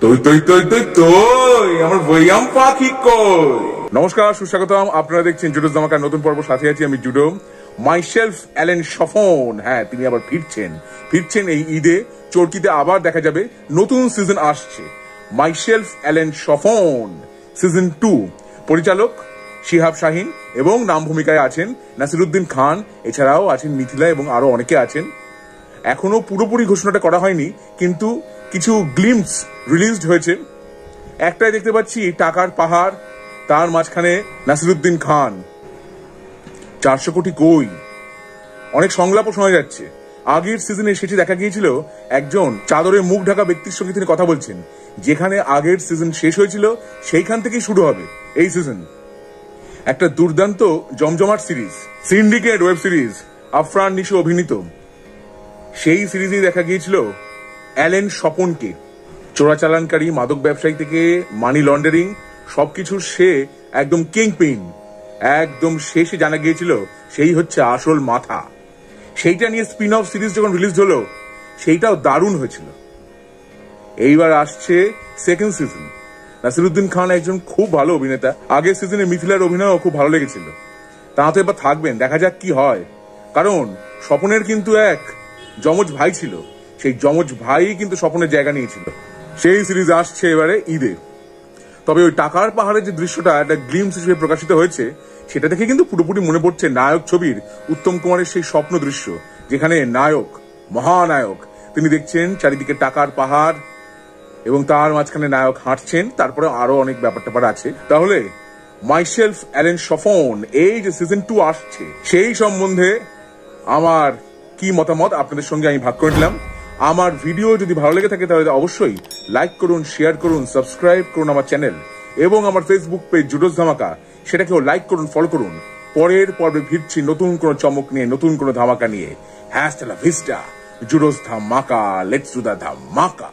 তুই তুই তুই তুই তুই আমার বইয়াম পাখি কই। নমস্কার, সুস্বাগতম। আপনারা দেখছেন জুডোস ধামাকার নতুন পর্ব। সাথে আছি আমি জুডো। মাইসেলফ অ্যালেন শফন, হ্যাঁ তিনি আবার ফিরছেন এই ঈদে। চরকিতে আবার দেখা যাবে। নতুন সিজন আসছে, মাইসেলফ অ্যালেন শফন সিজন 2। পরিচালক শিহাব শাহিন এবং নাম ভূমিকায় আছেন নাসিরুদ্দিন খান, এছাড়াও আছেন মিথিলা এবং আরো অনেকে আছেন। এখনো পুরোপুরি ঘোষণাটা করা হয়নি, কিন্তু কিছু গ্লিমস রিলিজড হয়েছে। একটাই দেখতে পাচ্ছি টাকার পাহাড়, তার মাঝখানে নাসিরুদ্দিন খান। 400 কোটি কই, অনেক সংলাপও শোনা যাচ্ছে। আগের সিজনে সেটি দেখা গিয়েছিল একজন চাদরে মুখ ঢাকা ব্যক্তির সঙ্গে তিনি কথা বলছেন। যেখানে আগের সিজন শেষ হয়েছিল সেইখান থেকেই শুরু হবে এই সিজন। একটা দুর্দান্ত জমজমাট series, syndicate web series, Afran Nisho অভিনীত। সেই সিরিজে দেখা গিয়েছিল অ্যালেন শফনকে। চোরাচালানকারী, মাদক ব্যবসায়ী থেকে মানি লন্ডারিং, সবকিছুর সে একদম কিংপিন। একদম শেষে জানা গিয়েছিল সেই হচ্ছে আসল মাথা। সেইটা নিয়ে স্পিন অফ সিরিজ যখন রিলিজ হলো, সেইটাও দারুণ হয়েছিল। এইবার আসছে সেকেন্ড সিজন। নাসিরুদ্দিন খান একজন খুব ভালো অভিনেতা। আগের সিজনে মিথিলার অভিনয়ও খুব ভালো লেগেছিল। তা তো এবার থাকবেন, দেখা যাক কি হয়। কারণ স্বপনের কিন্তু এক যমজ ভাই ছিল, সেই যমজ ভাই কিন্তু স্বপনের জায়গা নিয়েছিল। সেই সিরিজ আসছে এবারে ঈদে। তবে ওই টাকার পাহাড়ের যে দৃশ্যটা একটা গ্লিমস হিসেবে প্রকাশিত হয়েছে, সেটা দেখে কিন্তু পুরোপুরি মনে পড়ছে নায়ক ছবির উত্তম কুমারের সেই স্বপ্ন দৃশ্য, যেখানে নায়ক, মহানায়ক, তিনি দেখছেন চারিদিকে টাকার পাহাড় এবং তার মাঝখানে নায়ক হাঁটছেন। তারপরে আরো অনেক ব্যাপার ট্যাপার আছে। তাহলে মাইসেলফ অ্যালেন শফন এই যে সিজন 2 আসছে, সেই সম্বন্ধে আমার কি মতামত আপনাদের সঙ্গে আমি ভাগ করে নিলাম। আমার ভিডিও যদি ভালো লেগে থাকে তাহলে অবশ্যই লাইক করুন, শেয়ার করুন, সাবস্ক্রাইব করুন আমার চ্যানেল এবং আমার ফেসবুক পেজ জুডোস ধামাকা, সেটাকেও লাইক করুন, ফলো করুন। পরের পর্বে ফিরছি নতুন কোনো চমক নিয়ে, নতুন কোনো ধামাকা নিয়ে। হ্যাস্টালা ভিস্টা, জুডোস ধামাকা, লেটস ডু দ্য ধামাকা।